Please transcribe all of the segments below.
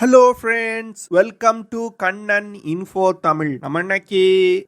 Hello friends, welcome to Kannan info Tamil. நம்ம இன்னைக்கு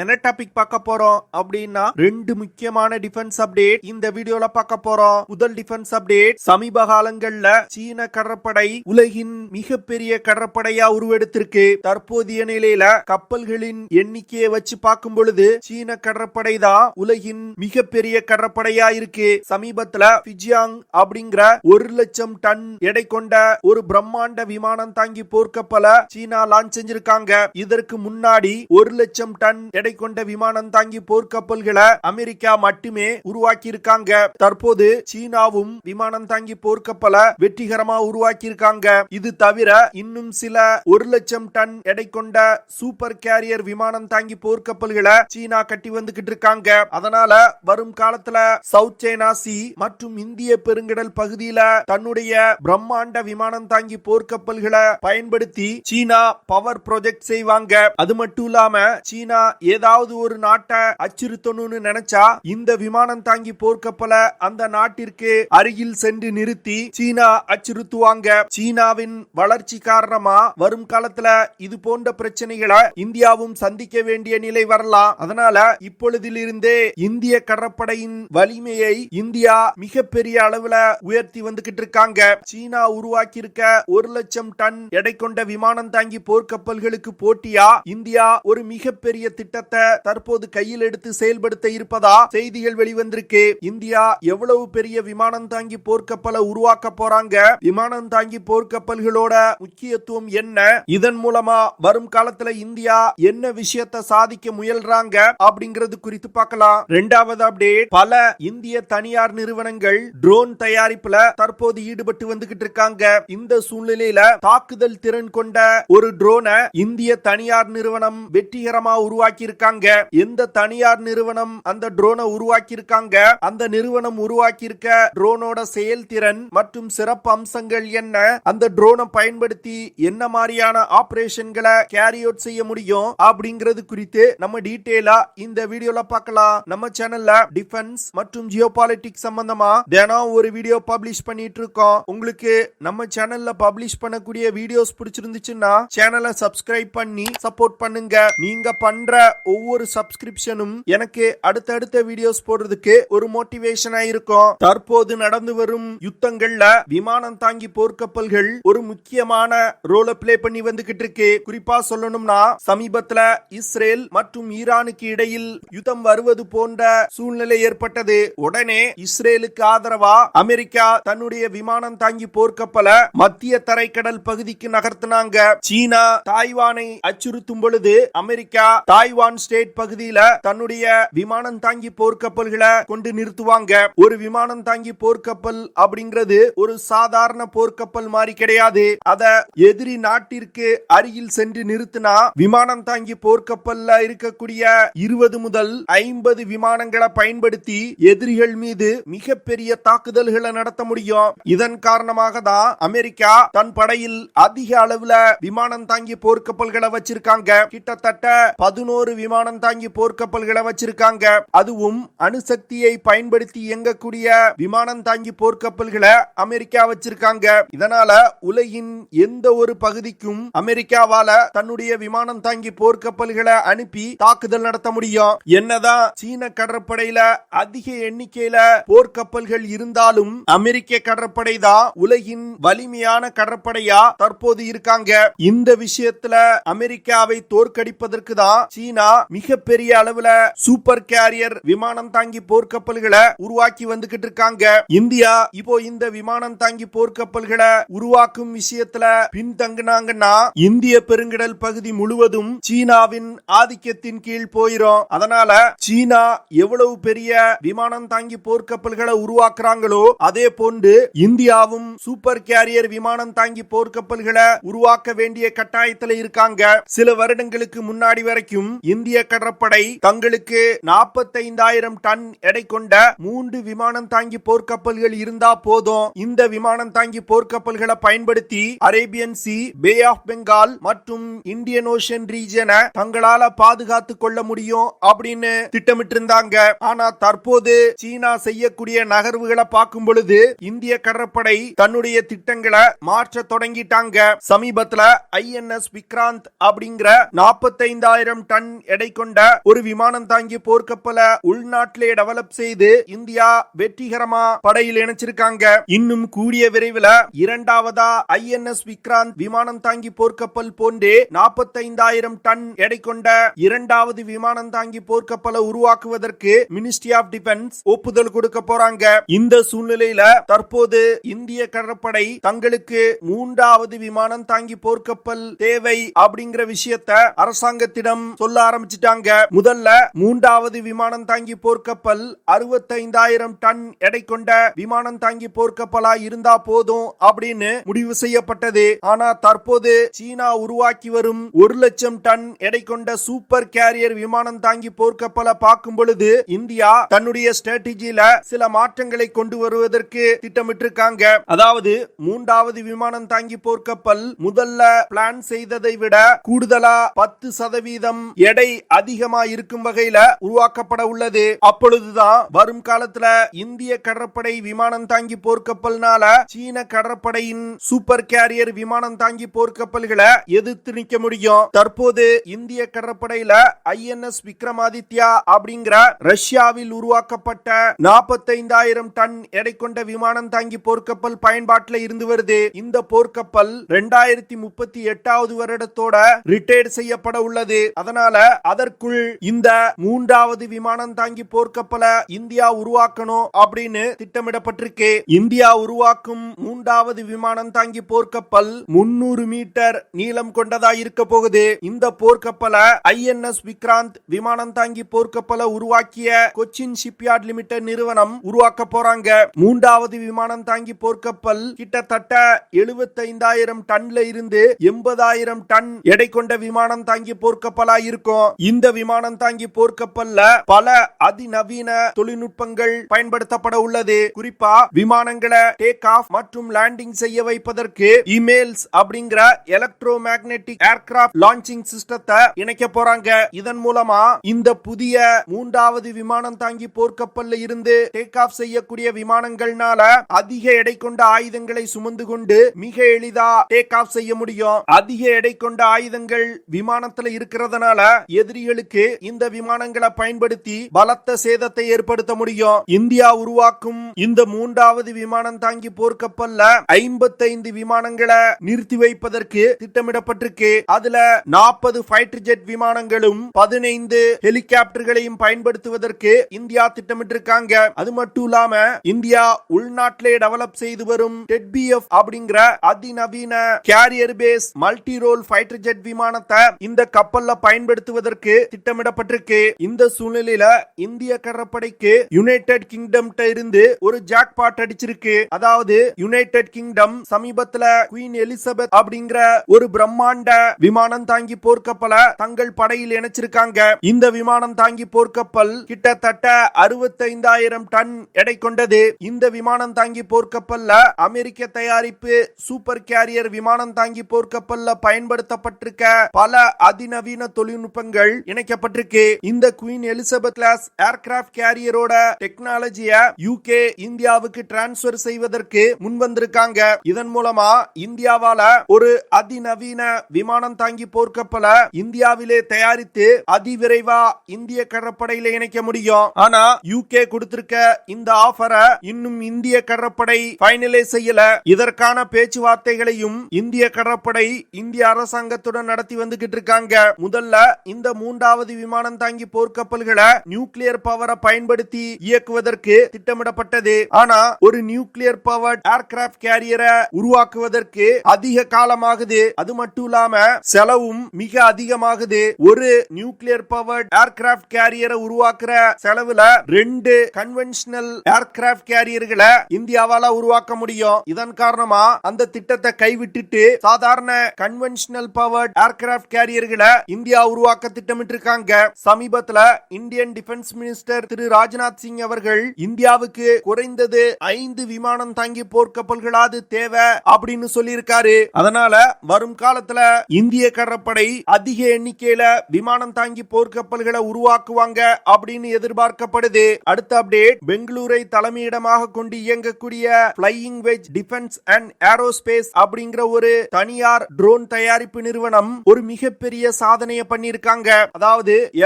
என்ன டாபிக் பார்க்க போறோம் அப்படின்னா, ரெண்டு முக்கியமான டிஃபென்ஸ் அப்டேட் இந்த வீடியோல பார்க்க போறோம். முதல் டிஃபென்ஸ் அப்டேட், சமீப காலங்கள்ல சீன கடற்படை உலகின் மிகப்பெரிய கடற்படையா உருவெடுத்திருக்கு. தற்போதைய நிலையில கப்பல்களின் எண்ணிக்கையை வச்சு பார்க்கும் பொழுது சீன கடற்படை தான் உலகின் மிகப்பெரிய கடற்படையா இருக்கு. சமீபத்துல ஃபிஜியாங் அப்படிங்கிற 1,00,000 டன் எடை கொண்ட ஒரு பிரம்மாண்ட விமானம் தாங்கி போர்க்கப்பல சீனா லான்ச் செஞ்சிருக்காங்க. இதற்கு முன்னாடி 1,00,000 டன் எடை கொண்ட விமானம் தாங்கி போர்க்கப்பல்களை அமெரிக்கா மட்டுமே உருவாக்கி இருக்காங்க. தற்போது சீனாவும் விமானம் தாங்கி போர்க்கப்பல வெற்றிகரமா உருவாக்கி இருக்காங்க. இது தவிர இன்னும் சில 1,00,000 டன் எடை கொண்ட சூப்பர் கேரியர் விமானம் தாங்கி போர்க்கப்பல்களை சீனா கட்டி வந்துகிட்டு இருக்காங்க. அதனால வரும் காலத்துல சவுத் சைனா சி மற்றும் இந்திய பெருங்கடல் பகுதியில தன்னுடைய பிரம்மாண்ட விமானம் தாங்கி போர்க்கப்பல்களை பயன்படுத்தி சீனா பவர் ப்ராஜெக்ட் செய்வாங்க. அது மட்டும் இல்லாம சீனா ஏதாவது ஒரு நாட்டை அச்சுறுத்தணும்னு நினைச்சா இந்த விமானம் தாங்கி போர்க்கப்பல அந்த நாட்டிற்கு அருகில் சென்று நிறுத்தி சீனா அச்சுறுத்துவாங்க. சீனாவின் வளர்ச்சி காரணமா வரும் காலத்துல இது போன்ற பிரச்சனைகளை இந்தியாவும் சந்திக்க வேண்டிய நிலை வரலாம். அதனால இப்பொழுதிலிருந்தே இந்திய கடற்படையின் வலிமையை இந்தியா மிகப்பெரிய அளவுல உயர்த்தி வந்துகிட்டு இருக்காங்க. சீனா உருவாக்கி இருக்க 1,00,000 டன் எடை கொண்ட விமானம் தாங்கி போர்க்கப்பல்களுக்கு போட்டியா இந்தியா ஒரு மிகப்பெரிய திட்டத்தை தற்போது கையில் எடுத்து செயல்படுத்த இருப்பதா செய்திகள் வெளிவந்திருக்கு. இந்தியா எவ்வளவு பெரிய விமானம் தாங்கி போர்க்கப்பலை உருவாக்க போறாங்க, விமானம் தாங்கி போர்க்கப்பல்களோட முக்கியத்துவம் என்ன, இதன் மூலமா வரும் காலத்துல இந்தியா என்ன விஷயத்தை சாதிக்க முயல்றாங்க அப்படிங்கிறது குறித்து பார்க்கலாம். இரண்டாவது அப்டேட், பல இந்திய தனியார் நிறுவனங்கள் ட்ரோன் தயாரிப்புல தற்போது ஈடுபட்டு வந்துகிட்டு இருக்காங்க. இந்த சூழ்நிலையில தாக்குதல் திறன் கொண்ட ஒரு ட்ரோனை இந்திய தனியார் நிறுவனம் வெற்றிகரமா உருவாக்கி இருக்காங்க. எந்த தனியார் நிறுவனம் அந்த ட்ரோனை உருவாக்கி இருக்காங்க, அந்த நிறுவனம் உருவாக்கி இருக்க ட்ரோனோட செயல்திறன் மற்றும் சிறப்பு அம்சங்கள் என்ன, அந்த ட்ரோனை பயன்படுத்தி என்ன மாதிரியான ஆபரேஷன்களை கேரி அவுட் செய்ய முடியும் அப்படிங்கிறது குறித்து நம்ம டீடைலா இந்த வீடியோல பார்க்கலாம். நம்ம சேனல்ல டிஃபென்ஸ் மற்றும் ஜியோபாலிட்டிக்ஸ் சம்பந்தமா தினம் ஒரு வீடியோ பப்ளிஷ் பண்ணிட்டு இருக்கோம். உங்களுக்கு நம்ம சேனல்ல பப்ளிஷ் பண்ணக்கூடிய வீடியோஸ் பிடிச்சிருந்துச்சுன்னா சேனலை சப்ஸ்கிரைப் பண்ணி சப்போர்ட் பண்ணுங்க. நீங்க பண்ற ஒவ்வொரு சப்ஸ்கிரிப்ஷனும் எனக்கு அடுத்தடுத்த வீடியோஸ் போடுறதுக்கு ஒரு மோட்டிவேஷனா இருக்கும். தற்போது நடந்து வரும் யுத்தங்கள்ல விமானம் தாங்கி போர்க்கப்பல்கள் ஒரு முக்கியமான ரோலை பிளே பண்ணி வந்துகிட்டு இருக்கு. குறிப்பா சொல்லணும்னா சமீபத்துல இஸ்ரேல் மற்றும் ஈரானுக்கு இடையில் யுத்தம் வருவது போன்ற சூழ்நிலை ஏற்பட்டது. உடனே இஸ்ரேலுக்கு ஆதரவா அமெரிக்கா தன்னுடைய விமானம் தாங்கி போர்க்கப்பலை மத்திய தரைக்கடல் பகுதிக்கு நகர்த்தினாங்க. சீனா தாய்வானை அச்சுறுத்தும் பொழுது அமெரிக்கா தாய்வான் ஸ்டேட் பகுதியில தன்னுடைய விமானம் தாங்கி போர்க்கப்பல்களை கொண்டு நிறுத்துவாங்க. ஒரு விமானம் தாங்கி போர்க்கப்பல் அப்படிங்கிறது ஒரு சாதாரண போர்க்கப்பல் மாதிரி கிடையாது. அத எதிரி நாட்டிற்கு அருகில் சென்று நிறுத்தினா விமானம் தாங்கி போர்க்கப்பல்ல இருக்கக்கூடிய 20 முதல் 50 விமானங்களை பயன்படுத்தி எதிரிகள் மீது மிகப்பெரிய தாக்குதல்களை நடத்த முடியும். இதன் காரணமாக தான் அமெரிக்கா தன் படையில் அதிக அளவுல விமானம் தாங்கி போர்க்கப்பல்களை வச்சிருக்காங்க. கிட்டத்தட்ட 11 விமானம் தாங்கி போர்க்கப்பல்களை வச்சிருக்காங்க. அதுவும் அணுசக்தியை பயன்படுத்தி இயங்கக்கூடிய விமானம் தாங்கி போர்க்கப்பல்களை அமெரிக்கா வச்சிருக்காங்க. இதனால உலகின் எந்த ஒரு பகுதிக்கும் அமெரிக்காவால தன்னுடைய விமானம் தாங்கி போர்க்கப்பல்களை அனுப்பி தாக்குதல் நடத்த முடியும். என்னதான் சீன கடற்படையில அதிக எண்ணிக்கையில போர்க்கப்பல்கள் இருந்தாலும் அமெரிக்க கடற்படை தான் உலகின் வலிமையான கடற்படையா தற்போது இருக்காங்க. இந்த விஷயத்துல அமெரிக்காவை தோற்கடிப்பதற்கு தான் சீனா மிகப்பெரிய அளவுல சூப்பர் கேரியர் விமானம் தாங்கி போர்க்கப்பல்களை உருவாக்கி வந்துகிட்டு இருக்காங்க. இந்தியா இப்போ இந்த விமானம் தாங்கி போர்க்கப்பல்களை உருவாக்கும் விஷயத்துல பின்தங்கினாங்கன்னா இந்திய பெருங்கடல் பகுதி முழுவதும் சீனாவின் ஆதிக்கத்தின் கீழ் போயிரும். அதனால சீனா எவ்வளவு பெரிய விமானம் தாங்கி போர்க்கப்பல்களை உருவாக்குறாங்களோ அதே போன்று இந்தியாவும் சூப்பர் கேரியர் விமானம் தாங்கி போர்க்கப்பல்களை உருவாக்க வேண்டிய கட்டாயத்தில் இருக்காங்க. சில வருடங்களுக்கு முன்னாடி வரைக்கும் இந்திய கடற்படை தங்களுக்கு 45,000 டன் எடை கொண்ட 3 விமானம் தாங்கி போர்க்கப்பல்கள் இருந்தா போதும், இந்த விமானம் தாங்கி போர்க்கப்பல்களை பயன்படுத்தி Arabian sea, bay of Bengal மற்றும் இந்தியன் ஓஷன் ரீஜனை தங்களால பாதுகாத்துக் கொள்ள முடியும் அப்படின்னு திட்டமிட்டு இருந்தாங்க. ஆனா தற்போது சீனா செய்யக்கூடிய நகர்வுகளை பார்க்கும் பொழுது இந்திய கடற்படை தன்னுடைய திட்டங்களை மாற்ற தொடங்கிட்டாங்க. சமீபத்துல INS விக்ராந்த் அப்படிங்கிற 45,000 டன் எடை கொண்ட ஒரு விமானம் தாங்கி போர்க்கப்பலை உள்நாட்டிலே டெவலப் செய்து இந்தியா வெற்றிகரமா படையில் இணைச்சிருக்காங்க. இன்னும் கூடிய விரைவில் இரண்டாவதா INS விக்ராந்த் விமானம் தாங்கி போர்க்கப்பல் போன்றே 45,000 டன் எடை கொண்ட இரண்டாவது விமானம் தாங்கி போர்க்கப்பலை உருவாக்குவதற்கு மினிஸ்ட்ரி ஆஃப் டிஃபென்ஸ் ஒப்புதல் கொடுக்க போறாங்க. இந்த சூழ்நிலையில தற்போது இந்திய கடற்படை தங்களுக்கு மூன்றாவது விமானம் தாங்கி போர்க்கப்பல் தேவை அப்படிங்கிற விஷயத்த அரசாங்கத்திடம் சொல்ல ஆரம்பிச்சிட்டாங்க. முதல்ல மூன்றாவது விமானம் தாங்கி போர்க்கப்பல் 65,000 டன் எடை கொண்ட விமானம் தாங்கி போர்க்கப்பலா இருந்தா போதும் அப்படின்னு முடிவு செய்யப்பட்டது. ஆனா தற்போது சீனா உருவாக்கி வரும் 1,00,000 டன் எடை கொண்ட சூப்பர் கேரியர் விமானம் தாங்கி போர்க்கப்பலை பார்க்கும் பொழுது இந்தியா தன்னுடைய ஸ்ட்ராட்டஜியில சில மாற்றங்களை கொண்டு வருவதற்கு திட்டமிட்டிருக்காங்க. அதாவது மூன்றாவது விமானம் தாங்கி போர்க்கப்பல் முதல்ல பிளான் செய்ததை விட கூடுதலா 10% எடை அதிகமா இருக்கும் வகையில உருவாக்கப்பட உள்ளது. அப்பொழுதுதான் வரும் காலத்துல இந்திய கடற்படை விமானம் தாங்கி போர்க்கப்பல்னால சீன கடற்படையின் சூப்பர் கேரியர் விமானம் தாங்கி போர்க்கப்பல்களை எதிர்த்து நிற்க முடியும். தற்போது இந்திய கடற்படையில INS விக்ரமாதித்யா அப்படிங்கிற ரஷ்யாவில் உருவாக்கப்பட்ட 45,000 டன் எடை கொண்ட விமானம் தாங்கி போர்க்கப்பல் பயன்பாட்டில் இருந்து வருது. இந்த போர்க்கப்பல் 2038 வருடத்தோட ரிட்டையர் செய்யப்பட உள்ளது. அதனால அதற்குள் இந்த மூன்றாவது விமானம் தாங்கி போர்க்கப்பலை இந்தியா உருவாக்கணும் அப்படின்னு திட்டமிடப்பட்டிருக்கு. இந்தியா உருவாக்கும் மூன்றாவது விமானம் தாங்கி போர்க்கப்பல் 300 மீட்டர் நீளம் கொண்டதா இருக்க போகுது. இந்த போர்க்கப்பலை INS விக்ராந்த் விமானம் தாங்கி போர்க்கப்பலை உருவாக்கிய கொச்சின் ஷிப்யார்ட் லிமிடெட் நிறுவனம் உருவாக்க போறாங்க. மூன்றாவது விமானம் தாங்கி போர்க்கப்பல் கிட்டத்தட்ட 75,000 டன்ல இருந்து 80,000 டன் எடை கொண்ட விமானம் தாங்கி போர்க்கப்பலா இருக்கும். இந்த விமானம் தாங்கி போர்க்கப்பல்ல பல அதிநவீன தொழில்நுட்பங்கள் பயன்படுத்தப்பட உள்ளது. குறிப்பா விமானங்களை டேக் ஆஃப் மற்றும் லேண்டிங் செய்ய வைப்பதற்கு இமெயில்ஸ் அப்படிங்கிற எலக்ட்ரோ மேக்னெட்டிக் ஏர்கிராஃப்ட் லான்ச்சிங் சிஸ்டத்தை இணைக்க போறாங்க. இதன் மூலமா இந்த புதிய மூன்றாவது விமானம் தாங்கி போர்க்கப்பல்ல இருந்து டேக் ஆஃப் செய்யக்கூடிய விமானங்கள்னால அதிக எடை கொண்ட ஆயுதங்களை சுமந்து கொண்டு மிக எளிதா டேக் ஆஃப் செய்ய முடியும். அதிக எடை கொண்ட ஆயுதங்கள் விமானத்துல இருக்கிறதுனால எதிரிகளுக்கு இந்த விமானங்களை பயன்படுத்தி பலத்த சேதத்தை ஏற்படுத்த முடியும். இந்தியா உருவாக்கும் இந்த மூன்றாவது விமானம் தாங்கி போர்க்கப்பல்ல 55 விமானங்களை நிறுத்தி வைப்பதற்கு திட்டமிடப்பட்டிருக்கு. அதுல 40 ஃபைட்டர் ஜெட் விமானங்களும் 15 ஹெலிகாப்டர்களையும் பயன்படுத்துவதற்கு இந்தியா திட்டமிட்டிருக்காங்க. அது மட்டும் இல்லாம இந்தியா உள்நாட்டிலே டெவலப் செய்து வரும் TEDBF அப்படிங்கிற அதிநவீன carrier base multi role fighter jet விமானத்தை இந்த கப்பல்ல பயன்படுத்துவதற்கு திட்டமிடப்பட்டிருக்கு. இந்த சூழ்நிலையில இந்திய கடற்படைக்கு யுனைடெட் கிங்டம் இருந்து ஒரு ஜாக்பாட் அடிச்சிருக்கு. அதாவது யுனைடெட் கிங்டம் சமீபத்துல குயின் எலிசபெத் அப்படிங்கிற ஒரு பிரம்மாண்ட விமானம் தாங்கி போர்க்கப்பலை தங்கள் படையில் இணைச்சிருக்காங்க. இந்த விமானம் தாங்கி போர்க்கப்பல் கிட்டத்தட்ட 65,000 டன் எடை கொண்டது. இந்த விமானம் தாங்கி போர்க்கப்பல்ல அமெரிக்க தயாரிப்பு சூப்பர் கேரியர் விமானம் தாங்கி போர்க்கப்பல்ல பயன்படுத்தப்பட்டிருக்க பல அதிநவீன தொழில்நுட்பங்கள் இணைக்கப்பட்டிருக்கு. இந்த குயின் எலிசபெத் கிளாஸ் ஏர்கிராஃப்ட் கேரியரோட டெக்னாலஜிய UK இந்தியாவுக்கு டிரான்ஸ்பர் செய்வதற்கு முன்வந்திருக்காங்க. இதன் மூலமா இந்தியாவால ஒரு அதிநவீன விமானம் தாங்கி போர்க்கப்பலை இந்தியாவிலே தயாரித்து அதிவிரைவா இந்திய கடற்படையில இணைக்க முடியும். ஆனா UK கொடுத்திருக்க இந்த ஆஃபரை இன்னும் இந்திய கடற்படை ஃபைனலைஸ் செய்யல. இதற்கான பேச்சுவார்த்தைகளையும் இந்திய கடற்படை இந்திய அரசாங்கத்துடன் நடத்தி வந்துகிட்டு இருக்காங்க. முதல்ல இந்த மூன்றாவது விமானம் தாங்கி போர்க்கப்பல்களை நியூக்ளியர் பவரை பயன்படுத்தி இயக்குவதற்கு திட்டமிடப்பட்டது. ஆனா ஒரு நியூக்ளியர் பவர்ட் ஏர்கிராஃப்ட் கேரியரை உருவாக்குவதற்கு அதிக காலமாகுது. அது மட்டும் இல்லாம செலவும் மிக அதிகமாகுது. ஒரு நியூக்ளியர் பவர்ட் ஏர்கிராஃப்ட் கேரியரை உருவாக்குற செலவுல 2 கன்வென்ஷனல் ஏர்கிராஃப்ட் கேரியர்களை இந்தியாவால உருவாக்க முடியும். இதன் காரணமா அந்த திட்டத்தை கைவிட்டுட்டு சாதாரண கன்வென்ஷனல் பவர்ட் ஏர்கிராஃப்ட் கேரியர்களை இந்தியா உருவாக்க திட்டமிட்டிருக்காங்க. சமீபத்துல இந்தியன் டிஃபென்ஸ் மினிஸ்டர் திரு ராஜ்நாத் சிங் அவர்கள் இந்தியாவுக்கு குறைந்தது 5 விமானம் தாங்கி போர்க்கப்பல்களாது தேவை அப்படின்னு சொல்லியிருக்காரு. அதனால வரும் காலத்துல இந்திய கடற்படை அதிக எண்ணிக்கையில விமானம் தாங்கி போர்க்கப்பல்களை உருவாக்குவாங்க அப்படின்னு எதிர்பார்க்கப்படுது. அடுத்த அப்டேட், பெங்களூரை தலைமையிடமாக கொண்டு இயங்கக்கூடிய flying veg defence and aerospace அப்படிங்கிற அப்படிங்கிற ஒரு தனியார் ட்ரோன் தயாரிப்பு நிறுவனம் ஒரு மிகப்பெரிய சாதனையை பண்ணிருக்காங்க. அதாவது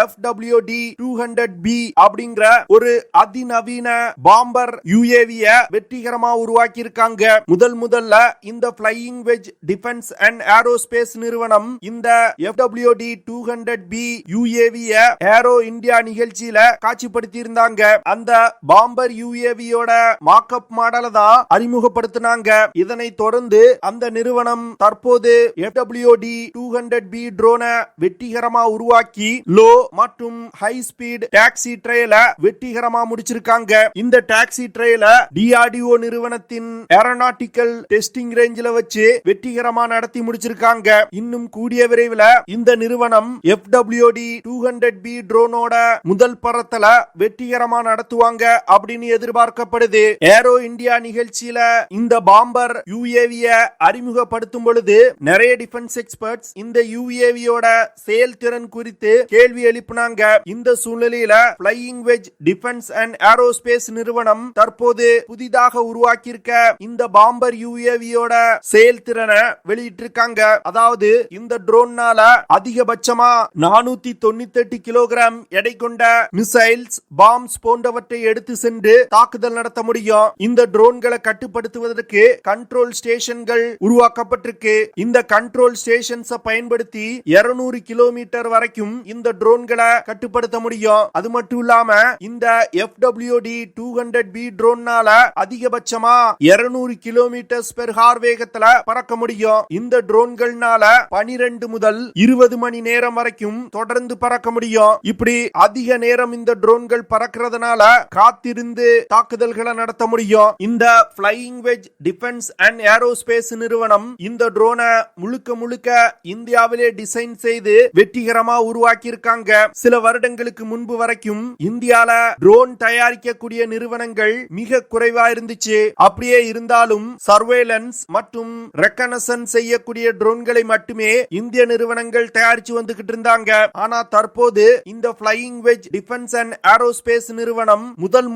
FWD-200B அப்படிங்கிற ஒரு அதிநவீன பாம்பர் UAV-ய வெற்றிகரமா உருவாக்கி இருக்காங்க. முதல்ல இந்த flying wedge defence and aerospace நிறுவனம் இந்த FWD-200B UAV-ய ஏரோ இந்தியா நிகழ்ச்சியில காட்சிப்படுத்தி இருந்தாங்க. அந்த பாம்பர் UAV-யோட மார்க்அப் மாடலை தான் அறிமுகப்படுத்தினாங்க. இதனை தொடர்ந்து அந்த நிறுவனம் தற்போது FWD-200B ட்ரோனை வெற்றிகரமா உருவாக்கி லோ மற்றும் ஹை ஸ்பீட் டாக்ஸி ட்ரையல வெற்றிகரமா முடிச்சிருக்காங்க. இந்த டாக்ஸி ட்ரையல DRDO நிறுவனத்தின் ஏரோநாட்டிக்கல் டெஸ்டிங் ரேஞ்சில வச்சு வெற்றிகரமா நடத்தி முடிச்சிருக்காங்க. இன்னும் கூடிய விரைவில் இந்த நிறுவனம் FWD-200B ட்ரோனோட முதல் பறத்தல வெற்றிகரமா நடத்துவாங்க அப்படின்னு எதிர்பார்க்கப்படுது. ஏரோ இந்தியா நிகழ்ச்சியில இந்த பாம்பர் UAV-ய அறிமுகப்படுத்தும் பொழுது நிறைய டிஃபென்ஸ் எக்ஸ்பர்ட்ஸ் இந்த UAV-யோட செயல்திறன் குறித்து கேள்வி எழுப்பினாங்க. இந்த சூழ்நிலையில flying wedge defence and aerospace நிறுவனம் தற்போது புதிதாக உருவாக்கியிருக்க இந்த பாம்பர் UAV-யோட செயல்திறனை வெளியிட்டிருக்காங்க. அதாவது இந்த ட்ரோன்னால அதிகபட்சமா 498 கிலோகிராம் எடை கொண்ட மிசைல்ஸ், பாம்ஸ் போன்றவற்றை எடுத்து சென்று தாக்குதல் நடத்த முடியும். இந்த ட்ரோன்களை கட்டுப்படுத்துவதற்கு கண்ட்ரோல் ஸ்டேஷன்கள் உருவாக்கப்பட்டிருக்கு. இந்த கண்ட்ரோல் ஸ்டேஷன்ஸை பயன்படுத்தி 200 கிலோமீட்டர் வரைக்கும் இந்த ட்ரோன்களை கட்டுப்படுத்த முடியும். அது மட்டும் இல்லாம இந்த FWD-200B ட்ரோன்னால அதிகபட்சமா 200 கிலோமீட்டர் பெர் ஹார் வேகத்துல பறக்க முடியும். இந்த ட்ரோன்கள்னால 12 முதல் 20 மணி நேரம் வரைக்கும் தொடர்ந்து பறக்க முடியும். இப்படி அதிக நேரம் இந்த ட்ரோன்கள் பறக்கிறதுனால காத்திருந்து தாக்குதல்களை நடத்த முடியும். இந்த flying wedge defence and aerospace நிறுவனம் இந்த ட்ரோனை முழுக்க இந்தியாவிலே டிசைன் செய்து வெற்றிகரமா உருவாக்கி இருக்காங்க. சில வருடங்களுக்கு முன்பு வரைக்கும் இந்தியால ட்ரோன் தயாரிக்கக்கூடிய நிறுவனங்கள் மிக குறைவா இருந்துச்சு. அப்படியே இருந்தாலும் சர்வேலன்ஸ் மற்றும் ரெக்கனசன்ஸ் செய்யக்கூடிய ட்ரோன்களை மட்டுமே இந்திய நிறுவனங்கள் தயாரிச்சு வந்துகிட்டு இருந்தாங்க. ஆனா தற்போது இந்த flying wedge defence and aerospace நிறுவனம்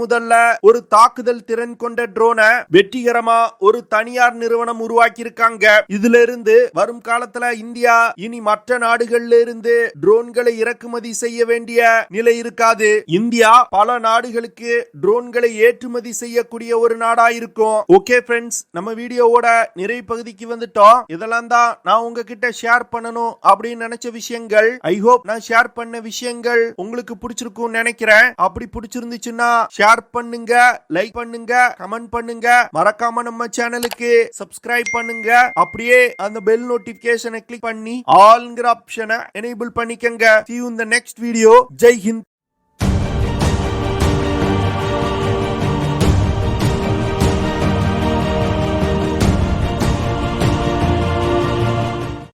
முதல்ல ஒரு தாக்குதல் திறன் கொண்ட ட்ரோனை வெற்றிகரமா ஒரு தனியார் நிறுவனம் உருவாக்கி இருக்காங்க. இதுல இருந்து வரும் காலத்துல இந்தியா இனி மற்ற நாடுகள்ல இருந்து ட்ரோன்களை இறக்குமதி செய்ய வேண்டிய நிலை இருக்காது. இந்தியா பல நாடுகளுக்கு ட்ரோன்களை ஏற்றுமதி செய்யக்கூடிய ஒரு நாடா இருக்கும். ஓகே ஃப்ரெண்ட்ஸ், நம்ம வீடியோவோட நிறைய பகுதிக்கு வந்துட்டோம். இதெல்லாம் தான் நான் உங்ககிட்ட ஷேர் பண்ணணும் அப்படின்னு நினைச்ச விஷயங்கள். ஐ ஹோப் நான் ஷேர் பண்ண விஷயங்கள் உங்களுக்கு பிடிச்சிருக்கும் நினைக்கிறேன். அப்படி பிடிச்சிருந்துச்சுன்னா ஷேர் பண்ணுங்க, லைக் பண்ணுங்க, கமெண்ட் பண்ணுங்க. மறக்காம நம்ம சேனலுக்கு சப்ஸ்கிரைப் பண்ணுங்க. அப்படியே அந்த பெல் நோட்டிபிகேஷனை கிளிக் பண்ணி ஆல்ங்கிற ஆப்ஷனை எனேபிள் பண்ணிக்கங்க. See you in the next video. Jai Hind.